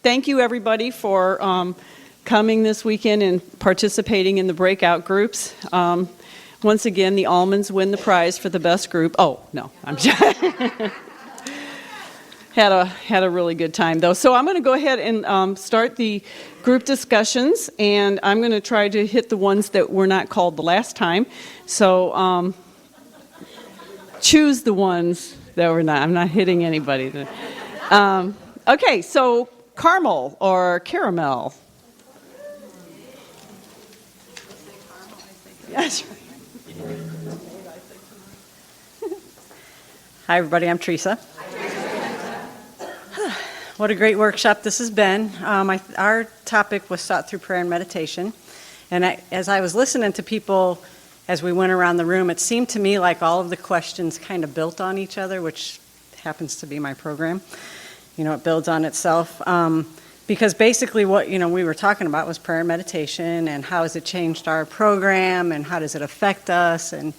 Thank you, everybody, for coming this weekend and participating in the breakout groups. Once again, the almonds win the prize for the best group. Oh, no, I'm just had a really good time, though. So I'm going to go ahead and start the group discussions, and I'm going to try to hit the ones that were not called the last time. So choose the ones that were not. I'm not hitting anybody. Okay, so caramel or caramel? Yes. Hi, everybody. I'm Teresa. What a great workshop this has been. Our topic was sought through prayer and meditation. And as I was listening to people as we went around the room, it seemed to me like all of the questions kind of built on each other, which happens to be my program. You know, it builds on itself. Because basically what, we were talking about was prayer and meditation and how has it changed our program and how does it affect us and,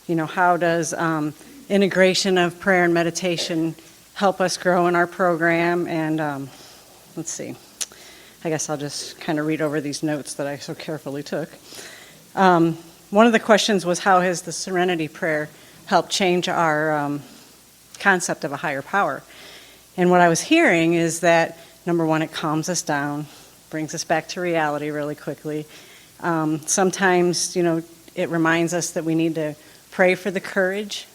how does integration of prayer and meditation help us grow in our program. And let's see, I guess I'll just kind of read over these notes that I so carefully took. One of the questions was, how has the Serenity Prayer helped change our concept of a higher power? And what I was hearing is that, number one, it calms us down, brings us back to reality really quickly. Sometimes, it reminds us that we need to pray for the courage,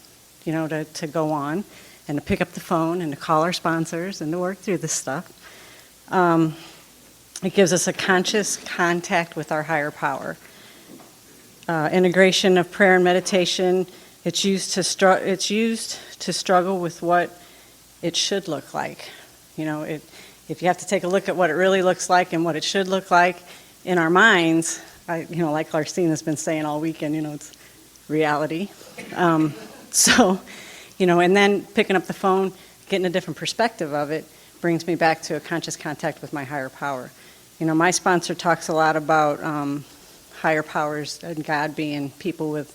to go on and to pick up the phone and to call our sponsors and to work through this stuff. It gives us a conscious contact with our higher power. Integration of prayer and meditation, it's used to struggle with what it should look like. If you have to take a look at what it really looks like and what it should look like in our minds, like Larcine has been saying all weekend, it's reality. And then picking up the phone, getting a different perspective of it, brings me back to a conscious contact with my higher power. My sponsor talks a lot about higher powers and God being people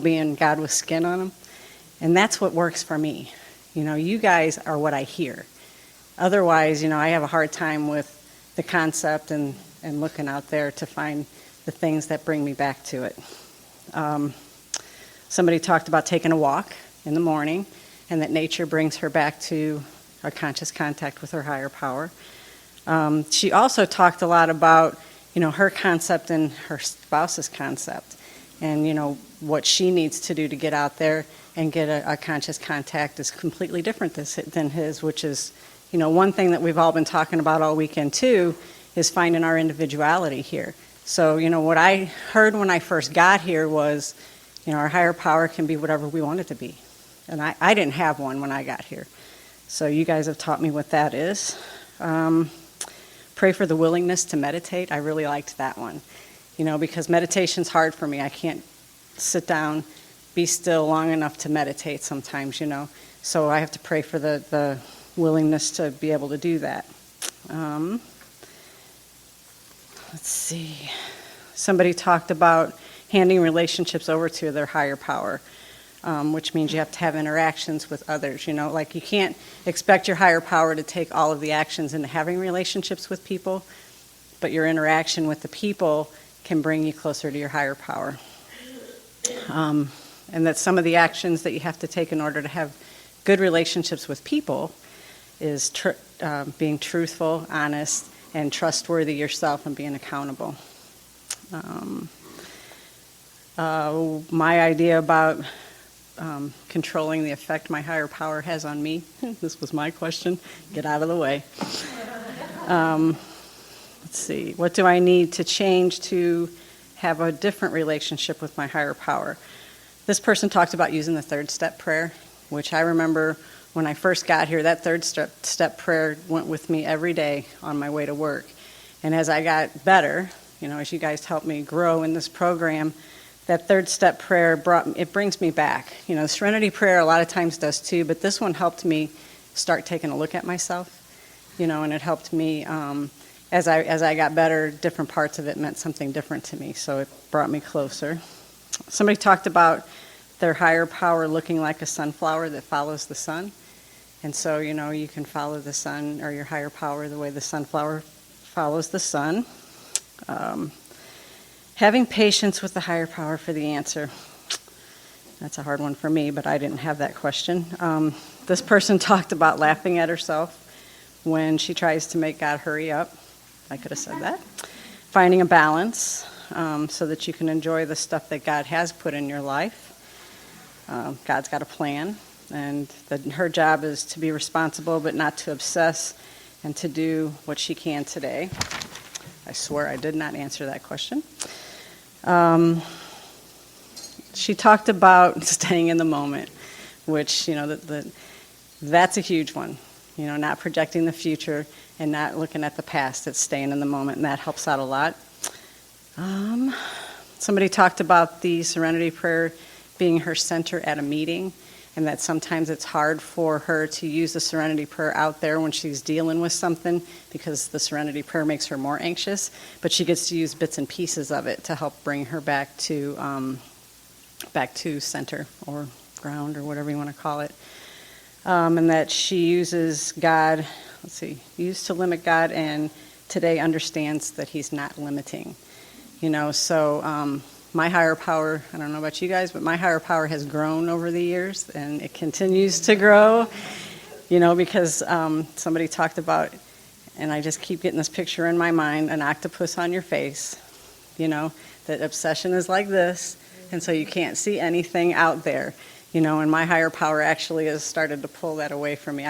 being God with skin on them. And that's what works for me. You guys are what I hear. Otherwise, I have a hard time with the concept and looking out there to find the things that bring me back to it. Somebody talked about taking a walk in the morning and that nature brings her back to a conscious contact with her higher power. She also talked a lot about, her concept and her spouse's concept and, what she needs to do to get out there and get a conscious contact is completely different than his, which is, one thing that we've all been talking about all weekend too is finding our individuality here. So, what I heard when I first got here was, our higher power can be whatever we want it to be. And I didn't have one when I got here. So you guys have taught me what that is. Pray for the willingness to meditate. I really liked that one. Because meditation's hard for me. I can't sit down, be still long enough to meditate sometimes, So I have to pray for the willingness to be able to do that. Let's see. Somebody talked about handing relationships over to their higher power, which means you have to have interactions with others. Like you can't expect your higher power to take all of the actions into having relationships with people, but your interaction with the people can bring you closer to your higher power. And that some of the actions that you have to take in order to have good relationships with people is being truthful, honest, and trustworthy yourself and being accountable. My idea about controlling the effect my higher power has on me, this was my question, get out of the way. Let's see, what do I need to change to have a different relationship with my higher power? This person talked about using the third step prayer, which I remember when I first got here, that third step prayer went with me every day on my way to work. And as I got better, as you guys helped me grow in this program, that third step prayer brings me back. Serenity prayer a lot of times does too, but this one helped me start taking a look at myself, and it helped me as I got better. Different parts of it meant something different to me, so it brought me closer. Somebody talked about their higher power looking like a sunflower that follows the sun. And so, you can follow the sun or your higher power the way the sunflower follows the sun. Having patience with the higher power for the answer. That's a hard one for me, but I didn't have that question. This person talked about laughing at herself when she tries to make God hurry up. I could have said that. Finding a balance so that you can enjoy the stuff that God has put in your life. God's got a plan, and her job is to be responsible but not to obsess, and to do what she can today. I swear I did not answer that question. She talked about staying in the moment, which, that's a huge one. Not projecting the future and not looking at the past. It's staying in the moment, and that helps out a lot. Somebody talked about the Serenity Prayer being her center at a meeting, and that sometimes it's hard for her to use the Serenity Prayer out there when she's dealing with something because the Serenity Prayer makes her more anxious, but she gets to use bits and pieces of it to help bring her back to center or ground or whatever you want to call it. And that she uses God, used to limit God, and today understands that he's not limiting. So my higher power, I don't know about you guys, but my higher power has grown over the years, and it continues to grow, because somebody talked about, and I just keep getting this picture in my mind, an octopus on your face, that obsession is like this, and so you can't see anything out there, and my higher power actually has started to pull that away from me.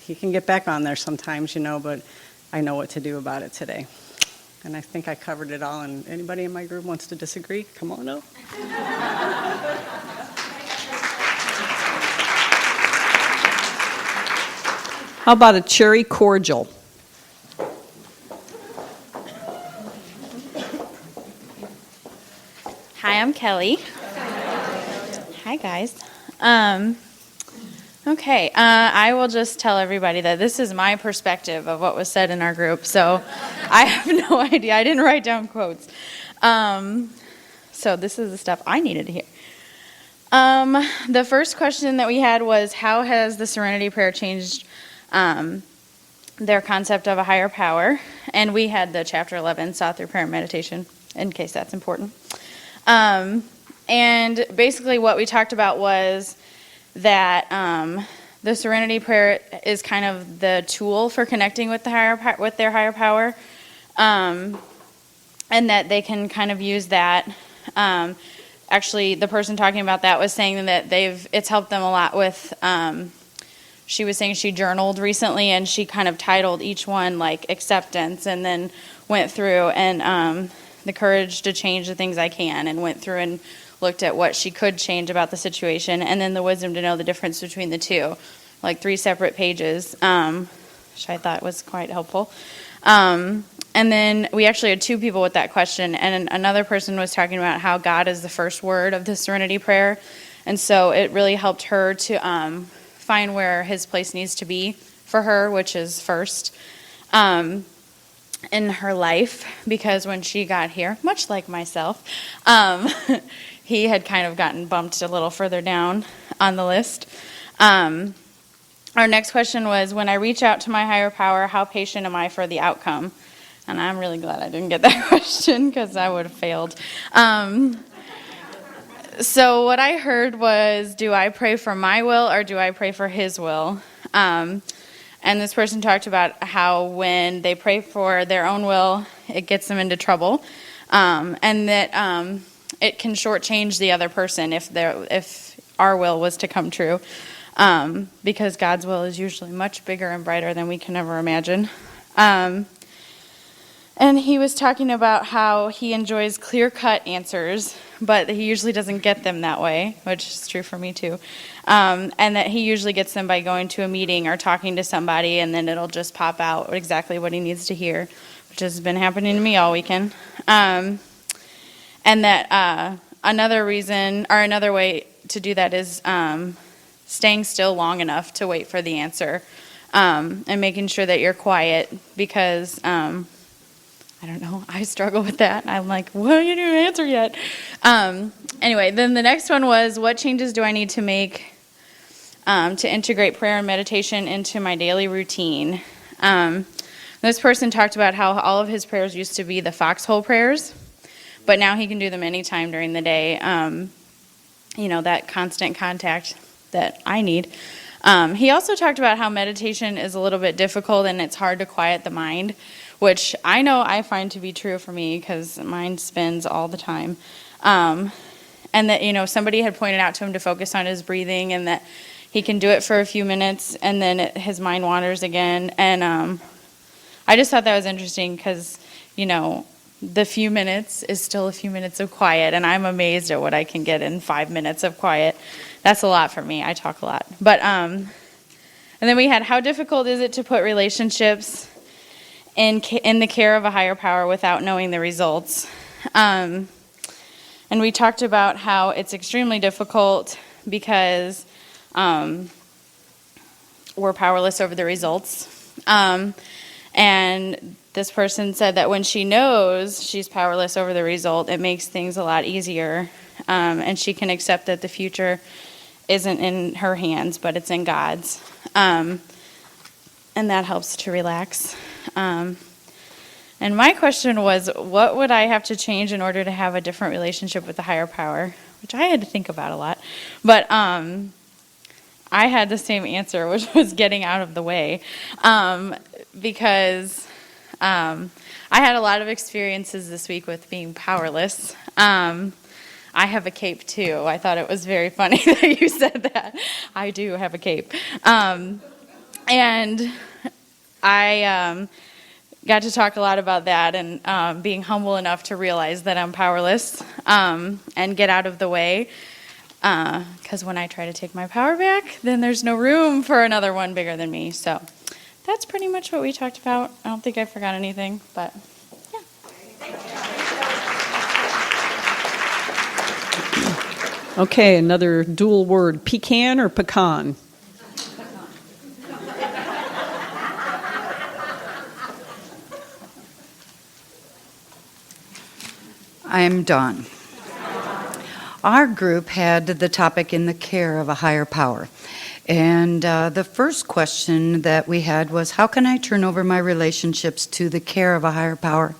He can get back on there sometimes, but I know what to do about it today. And I think I covered it all, and anybody in my group wants to disagree, come on up. How about a cherry cordial? Hi, I'm Kelly. Hi, guys. Okay, I will just tell everybody that this is my perspective of what was said in our group, so I have no idea. I didn't write down quotes. So this is the stuff I needed to hear. The first question that we had was, how has the Serenity Prayer changed their concept of a higher power? And we had the chapter 11, Saw Through Prayer and Meditation, in case that's important. And basically what we talked about was that the Serenity Prayer is kind of the tool for connecting with their higher power, and that they can kind of use that. Actually, the person talking about that was saying that it's helped them a lot with. She was saying she journaled recently, and she kind of titled each one like acceptance, and then went through and the courage to change the things I can, and went through and looked at what she could change about the situation, and then the wisdom to know the difference between the two, like 3 separate pages, which I thought was quite helpful. And then we actually had 2 people with that question, and another person was talking about how God is the first word of the Serenity Prayer, and so it really helped her to find where his place needs to be for her, which is first in her life, because when she got here, much like myself, he had kind of gotten bumped a little further down on the list. Our next question was, when I reach out to my higher power, how patient am I for the outcome? And I'm really glad I didn't get that question, because I would have failed. So what I heard was, do I pray for my will or do I pray for his will? And this person talked about how when they pray for their own will, it gets them into trouble, and that it can shortchange the other person if our will was to come true, because God's will is usually much bigger and brighter than we can ever imagine. And he was talking about how he enjoys clear-cut answers, but he usually doesn't get them that way, which is true for me too. And that he usually gets them by going to a meeting or talking to somebody, and then it'll just pop out exactly what he needs to hear, which has been happening to me all weekend. And that another reason, or another way to do that is staying still long enough to wait for the answer, and making sure that you're quiet, because I don't know, I struggle with that. I'm like, well, you didn't answer yet. Anyway, then the next one was, what changes do I need to make to integrate prayer and meditation into my daily routine. This person talked about how all of his prayers used to be the foxhole prayers, but now he can do them anytime during the day. That constant contact that I need. He also talked about how meditation is a little bit difficult and it's hard to quiet the mind, which I know I find to be true for me because mine spins all the time. And that, somebody had pointed out to him to focus on his breathing and that he can do it for a few minutes and then his mind wanders again. And I just thought that was interesting because, the few minutes is still a few minutes of quiet, and I'm amazed at what I can get in 5 minutes of quiet. That's a lot for me. I talk a lot. But and then we had how difficult is it to put relationships in the care of a higher power without knowing the results. And we talked about how it's extremely difficult because we're powerless over the results. And this person said that when she knows she's powerless over the result, it makes things a lot easier. And she can accept that the future isn't in her hands, but it's in God's. And that helps to relax. And my question was, what would I have to change in order to have a different relationship with the higher power? Which I had to think about a lot. But I had the same answer, which was getting out of the way. Because I had a lot of experiences this week with being powerless. I have a cape too. I thought it was very funny that you said that. I do have a cape. And I got to talk a lot about that and being humble enough to realize that I'm powerless and get out of the way. Because when I try to take my power back, then there's no room for another one bigger than me. So that's pretty much what we talked about. I don't think I forgot anything, but yeah. Okay, another dual word, pecan or pecan? I'm Dawn. Our group had the topic in the care of a higher power. And the first question that we had was, how can I turn over my relationships to the care of a higher power?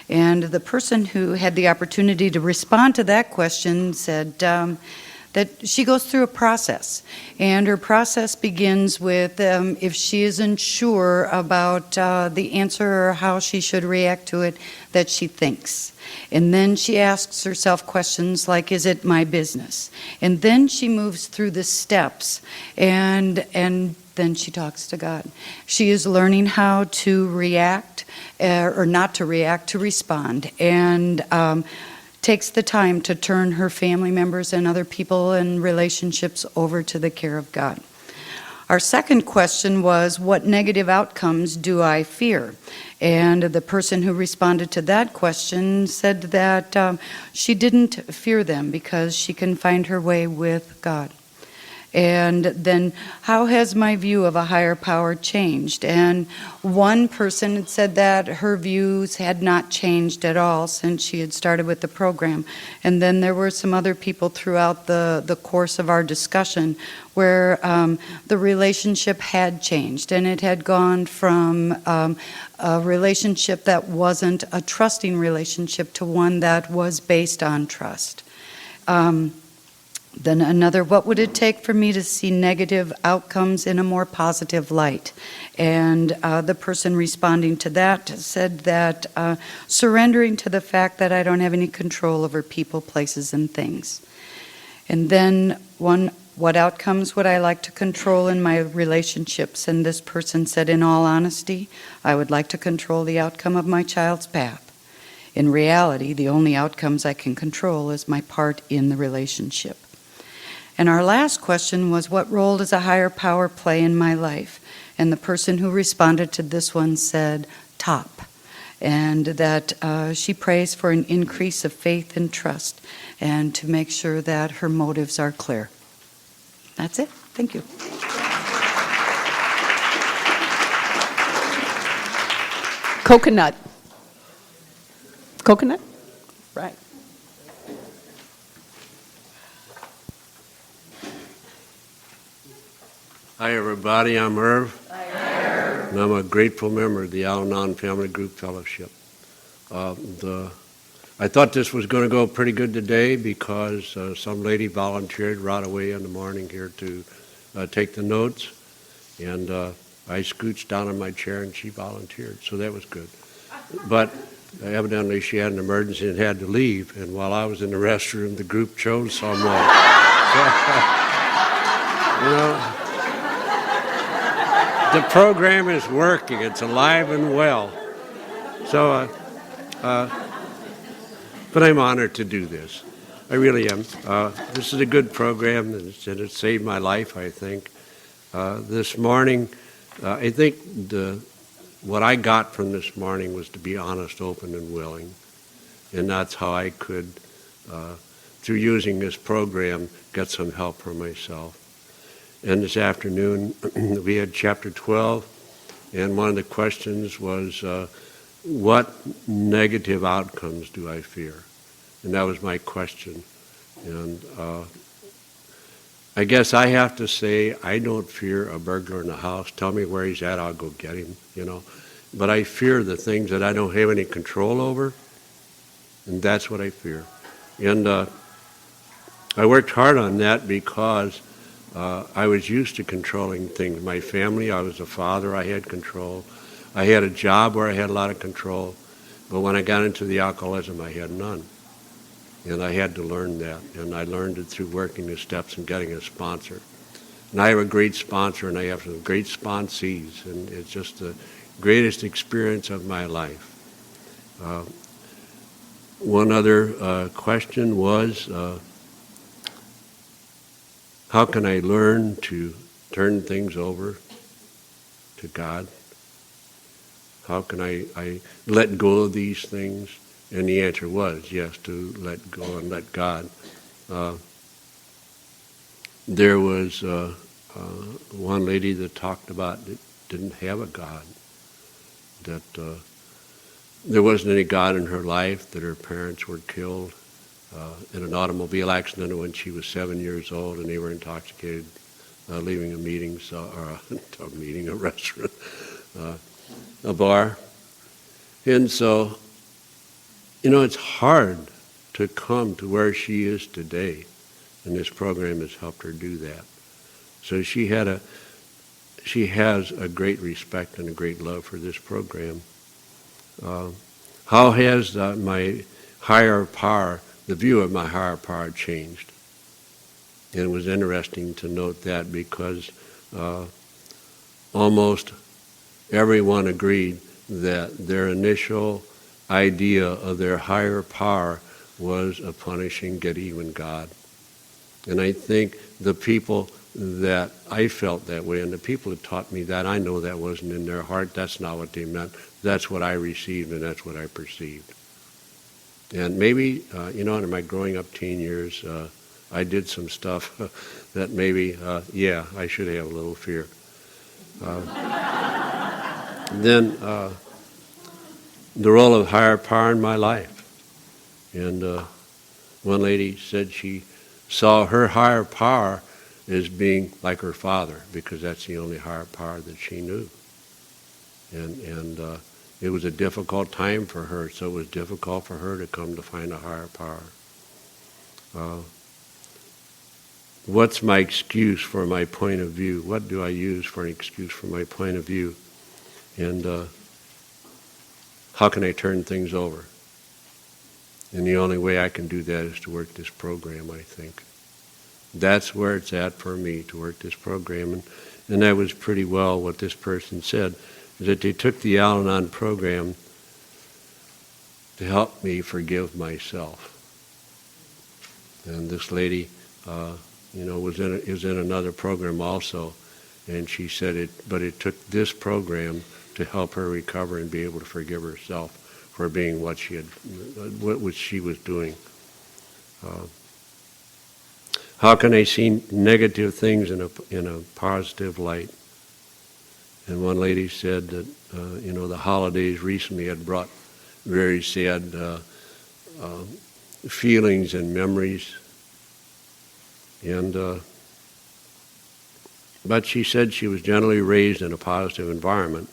And the person who had the opportunity to respond to that question said that she goes through a process. And her process begins with if she isn't sure about the answer or how she should react to it, that she thinks. And then she asks herself questions like, is it my business? And then she moves through the steps and then she talks to God. She is learning how to react or not to react, to respond. And takes the time to turn her family members and other people and relationships over to the care of God. Our second question was, what negative outcomes do I fear? And the person who responded to that question said that she didn't fear them because she can find her way with God. And then, how has my view of a higher power changed? And one person had said that her views had not changed at all since she had started with the program. And then there were some other people throughout the course of our discussion where the relationship had changed. And it had gone from a relationship that wasn't a trusting relationship to one that was based on trust. Then another, what would it take for me to see negative outcomes in a more positive light? And the person responding to that said that surrendering to the fact that I don't have any control over people, places, and things. And then what outcomes would I like to control in my relationships? And this person said, in all honesty, I would like to control the outcome of my child's path. In reality, the only outcomes I can control is my part in the relationship. And our last question was, what role does a higher power play in my life? And the person who responded to this one said, top. And that she prays for an increase of faith and trust and to make sure that her motives are clear. That's it. Thank you. Coconut. Coconut? Right. Hi, everybody. I'm Irv. Hi, Irv. And I'm a grateful member of the Al-Anon Family Group Fellowship. I thought this was going to go pretty good today because some lady volunteered right away in the morning here to take the notes. And I scooched down in my chair and she volunteered, so that was good. But evidently she had an emergency and had to leave. And while I was in the restroom, the group chose someone. You know, the program is working. It's alive and well. So, but I'm honored to do this. I really am. This is a good program, and it saved my life, I think. This morning, I think what I got from this morning was to be honest, open, and willing. And that's how I could, through using this program, get some help for myself. And this afternoon, we had chapter 12, and one of the questions was, what negative outcomes do I fear? And that was my question. And I guess I have to say, I don't fear a burglar in the house. Tell me where he's at, I'll go get him, you know. But I fear the things that I don't have any control over, and that's what I fear. And I worked hard on that because I was used to controlling things. My family, I was a father, I had control. I had a job where I had a lot of control. But when I got into the alcoholism, I had none. And I had to learn that. And I learned it through working the steps and getting a sponsor. And I have a great sponsor, and I have some great sponsees. And it's just the greatest experience of my life. One other question was, how can I learn to turn things over to God? How can I let go of these things? And the answer was yes, to let go and let God. There was one lady that talked about that didn't have a God, that there wasn't any God in her life, that her parents were killed in an automobile accident when she was 7 years old, and they were intoxicated, leaving a meeting, a restaurant, a bar. And so, you know, it's hard to come to where she is today, and this program has helped her do that. So she has a great respect and a great love for this program. How has my higher power, the view of my higher power, changed? And it was interesting to note that because almost everyone agreed that their initial idea of their higher power was a punishing, get-even God. And I think the people that I felt that way, and the people that taught me that, I know that wasn't in their heart. That's not what they meant. That's what I received, and that's what I perceived. And maybe, you know, in my growing up teen years, I did some stuff that maybe, I should have a little fear. Then the role of higher power in my life. And one lady said she saw her higher power as being like her father, because that's the only higher power that she knew. And it was a difficult time for her, so it was difficult for her to come to find a higher power. What's my excuse for my point of view? What do I use for an excuse for my point of view? And how can I turn things over? And the only way I can do that is to work this program, I think. That's where it's at for me, to work this program. And that was pretty well what this person said, is that they took the Al-Anon program to help me forgive myself. And this lady, was in another program also, and she said but it took this program to help her recover and be able to forgive herself for being what she was doing. How can I see negative things in a positive light? And one lady said that the holidays recently had brought very sad feelings and memories. And But she said she was generally raised in a positive environment,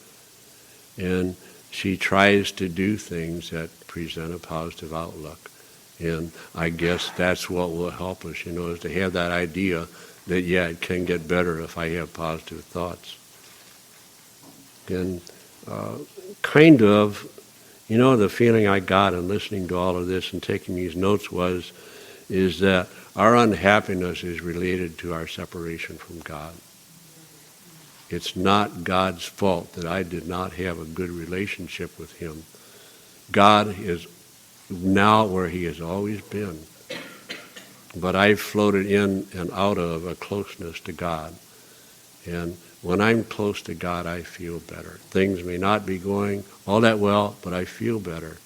and she tries to do things that present a positive outlook. And I guess that's what will help us, is to have that idea that, yeah, it can get better if I have positive thoughts. And kind of, the feeling I got in listening to all of this and taking these notes is that our unhappiness is related to our separation from God. It's not God's fault that I did not have a good relationship with Him. God is now where He has always been. But I've floated in and out of a closeness to God. And when I'm close to God, I feel better. Things may not be going all that well, but I feel better.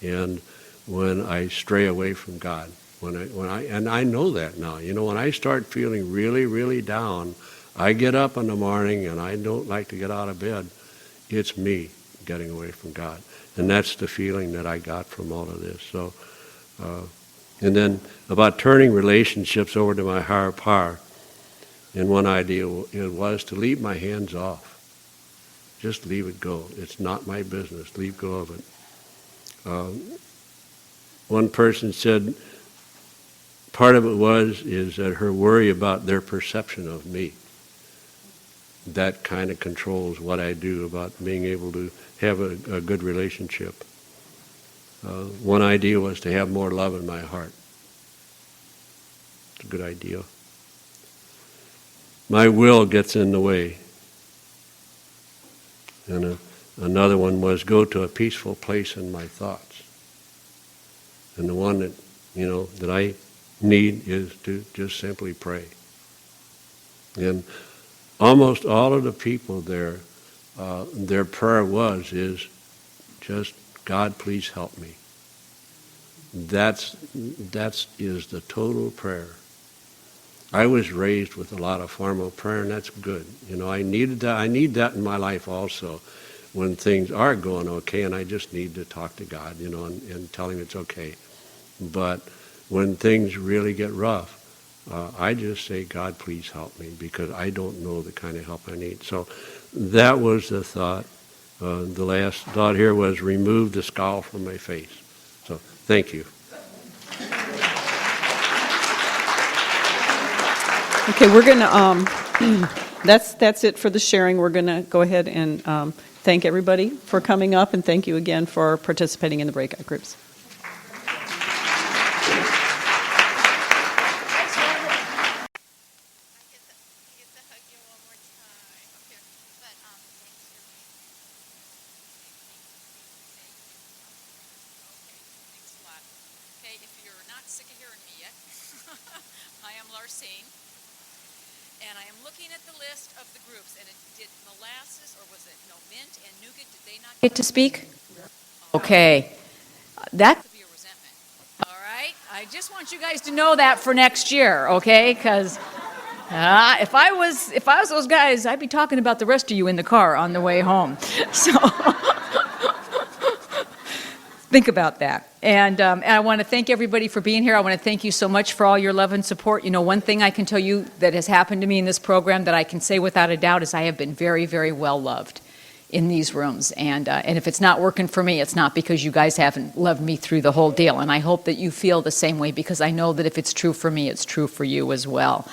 And when I stray away from God, and I know that now. When I start feeling really, really down, I get up in the morning and I don't like to get out of bed. It's me getting away from God. And that's the feeling that I got from all of this. So, and then about turning relationships over to my higher power. And one idea it was to leave my hands off. Just leave it go. It's not my business. Leave go of it. One person said part of it is that her worry about their perception of me. That kind of controls what I do about being able to have a good relationship. One idea was to have more love in my heart. It's a good idea. My will gets in the way. And another one was go to a peaceful place in my thoughts. And the one that, that I need is to just simply pray. And almost all of the people there, their prayer is just, God, please help me. That is the total prayer. I was raised with a lot of formal prayer, and that's good. I needed that. I need that in my life also, when things are going okay, and I just need to talk to God, and tell Him it's okay. But when things really get rough, I just say, God, please help me, because I don't know the kind of help I need. So that was the thought. The last thought here was remove the scowl from my face. So thank you. Okay, we're going to, that's it for the sharing. We're going to go ahead and thank everybody for coming up, and thank you again for participating in the breakout groups. Okay, if you're not sick of hearing me yet, I am Larcine, and I am looking at the list of the groups, and did molasses, or was it, mint and nougat, did they not get to speak? Okay, that could be a resentment, all right? I just want you guys to know that for next year, okay? Because if I was those guys, I'd be talking about the rest of you in the car on the way home, so... Think about that. And I want to thank everybody for being here. I want to thank you so much for all your love and support. One thing I can tell you that has happened to me in this program that I can say without a doubt is I have been very, very well loved in these rooms. And if it's not working for me, it's not because you guys haven't loved me through the whole deal. And I hope that you feel the same way, because I know that if it's true for me, it's true for you as well.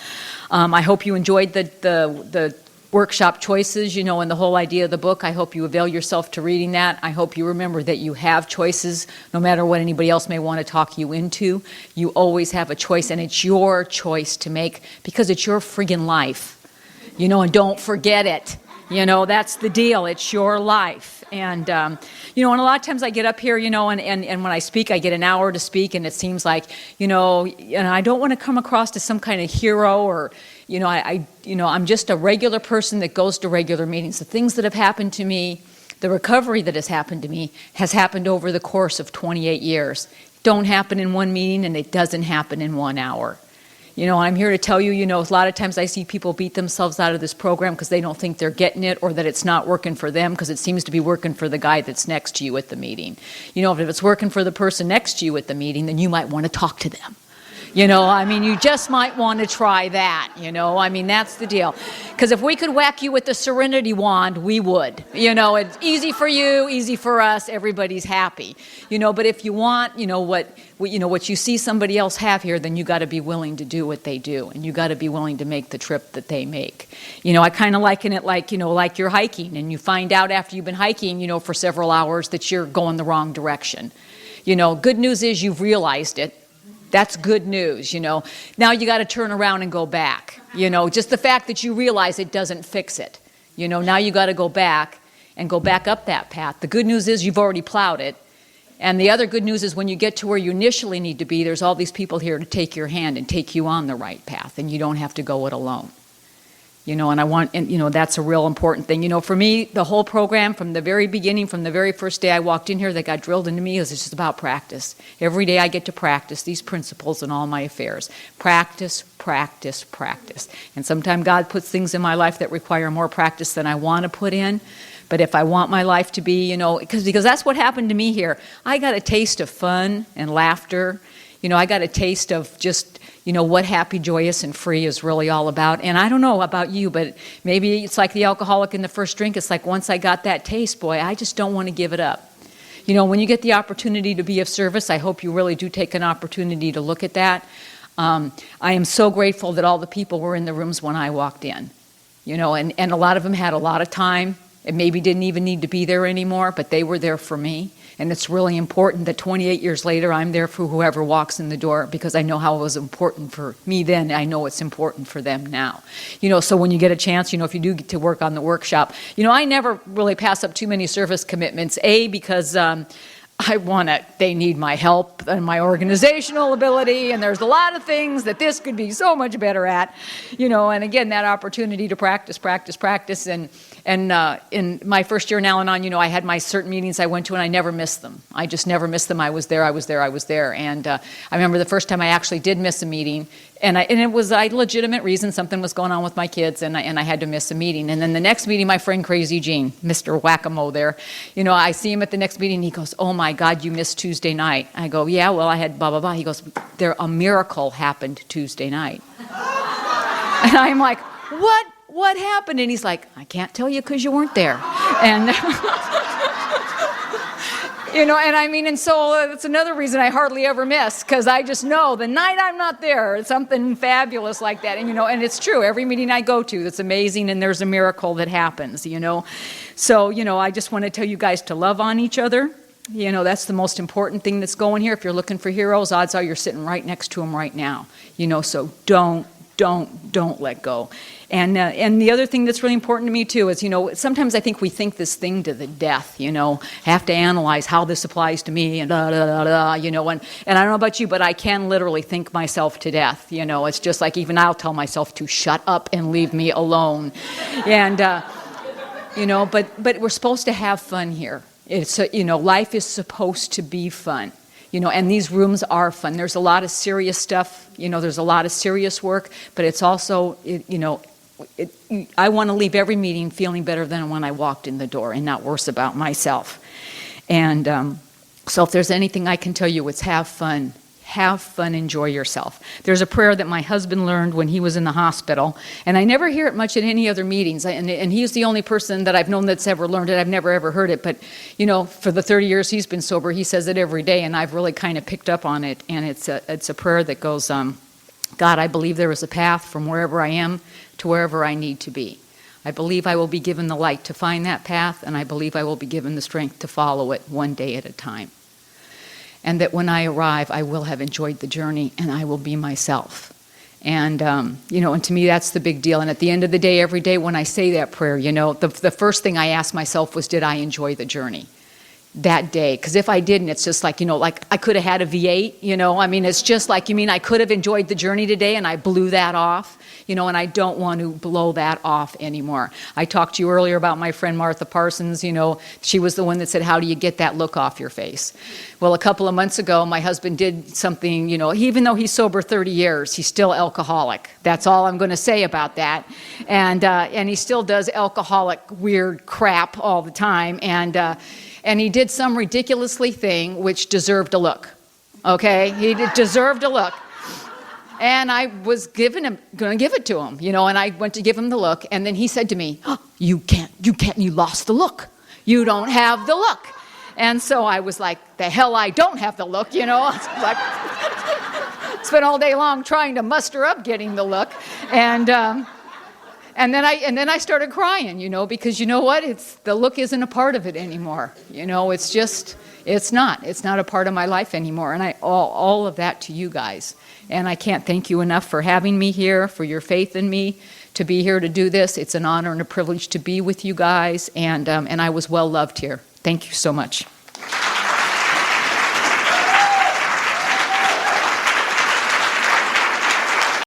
I hope you enjoyed the workshop choices, and the whole idea of the book. I hope you avail yourself to reading that. I hope you remember that you have choices, no matter what anybody else may want to talk you into. You always have a choice, and it's your choice to make, because it's your friggin' life, and don't forget it. That's the deal. It's your life. And, and a lot of times I get up here, and when I speak, I get an hour to speak, and it seems like, and I don't want to come across as some kind of hero or, I'm just a regular person that goes to regular meetings. The things that have happened to me, the recovery that has happened to me, has happened over the course of 28 years. Don't happen in one meeting, and it doesn't happen in 1 hour. I'm here to tell you, a lot of times I see people beat themselves out of this program because they don't think they're getting it, or that it's not working for them because it seems to be working for the guy that's next to you at the meeting. If it's working for the person next to you at the meeting, then you might want to talk to them. I mean, you just might want to try that, I mean, that's the deal. Because if we could whack you with the Serenity wand, we would. It's easy for you, easy for us, everybody's happy. But if you want, what you see somebody else have here, then you got to be willing to do what they do, and you got to be willing to make the trip that they make. I kind of liken it like you're hiking, and you find out after you've been hiking, for several hours that you're going the wrong direction. Good news is you've realized it. That's good news, Now you got to turn around and go back. Just the fact that you realize it doesn't fix it. Now you got to go back and go back up that path. The good news is you've already plowed it. And the other good news is when you get to where you initially need to be, there's all these people here to take your hand and take you on the right path, and you don't have to go it alone. And that's a real important thing. For me, the whole program from the very beginning, from the very first day I walked in here, that got drilled into me is it's just about practice. Every day I get to practice these principles in all my affairs. Practice, practice, practice. And sometimes God puts things in my life that require more practice than I want to put in. But if I want my life to be, because that's what happened to me here. I got a taste of fun and laughter. I got a taste of just, what happy, joyous, and free is really all about. And I don't know about you, but maybe it's like the alcoholic in the first drink. It's like once I got that taste, boy, I just don't want to give it up. When you get the opportunity to be of service, I hope you really do take an opportunity to look at that. I am so grateful that all the people were in the rooms when I walked in. And a lot of them had a lot of time. It maybe didn't even need to be there anymore, but they were there for me. And it's really important that 28 years later, I'm there for whoever walks in the door because I know how it was important for me then. I know it's important for them now. So when you get a chance, if you do get to work on the workshop, I never really pass up too many service commitments, because they need my help and my organizational ability, and there's a lot of things that this could be so much better at, and again, that opportunity to practice, and in my first year in Al-Anon, I had my certain meetings I went to, and I never missed them. I just never missed them. I was there. And I remember the first time I actually did miss a meeting, and it was a legitimate reason. Something was going on with my kids, and I had to miss a meeting. And then the next meeting, my friend Crazy Gene, Mr. Whack-A-Mo there, I see him at the next meeting, and he goes, "Oh my God, you missed Tuesday night." I go, "Yeah, well, I had blah, blah, blah." He goes, "A miracle happened Tuesday night." And I'm like, What happened? And he's like, "I can't tell you because you weren't there." And, and so it's another reason I hardly ever miss, because I just know the night I'm not there, it's something fabulous like that. And, and it's true. Every meeting I go to, it's amazing, and there's a miracle that happens, So, I just want to tell you guys to love on each other. That's the most important thing that's going here. If you're looking for heroes, odds are you're sitting right next to them right now. So don't let go. And the other thing that's really important to me too is, sometimes I think we think this thing to the death, have to analyze how this applies to me and and I don't know about you, but I can literally think myself to death. It's just like even I'll tell myself to shut up and leave me alone. And, but we're supposed to have fun here. It's, life is supposed to be fun. And these rooms are fun. There's a lot of serious stuff, there's a lot of serious work, but it's also, I want to leave every meeting feeling better than when I walked in the door and not worse about myself. And so if there's anything I can tell you, it's have fun. Have fun, enjoy yourself. There's a prayer that my husband learned when he was in the hospital, and I never hear it much at any other meetings, and he's the only person that I've known that's ever learned it. I've never ever heard it, but for the 30 years he's been sober, he says it every day, and I've really kind of picked up on it, and it's a prayer that goes, God, I believe there is a path from wherever I am to wherever I need to be. I believe I will be given the light to find that path, and I believe I will be given the strength to follow it one day at a time. And that when I arrive, I will have enjoyed the journey, and I will be myself. And, and to me, that's the big deal. And at the end of the day, every day when I say that prayer, the first thing I asked myself was, did I enjoy the journey that day? Because if I didn't, it's just like, like I could have had a V8, it's just like, you mean I could have enjoyed the journey today and I blew that off? And I don't want to blow that off anymore. I talked to you earlier about my friend Martha Parsons. She was the one that said, how do you get that look off your face? Well, a couple of months ago, my husband did something, even though he's sober 30 years, he's still alcoholic. That's all I'm going to say about that. And he still does alcoholic weird crap all the time. And he did some ridiculously thing which deserved a look. Okay? He deserved a look. And I was going to give it to him, and I went to give him the look, and then he said to me, oh, you can't, you lost the look. You don't have the look. And so I was like, the hell I don't have the look, Like, spent all day long trying to muster up getting the look. And then I started crying, because you know what? The look isn't a part of it anymore. It's not a part of my life anymore. And I owe all of that to you guys. And I can't thank you enough for having me here, for your faith in me, to be here to do this. It's an honor and a privilege to be with you guys. And I was well loved here. Thank you so much.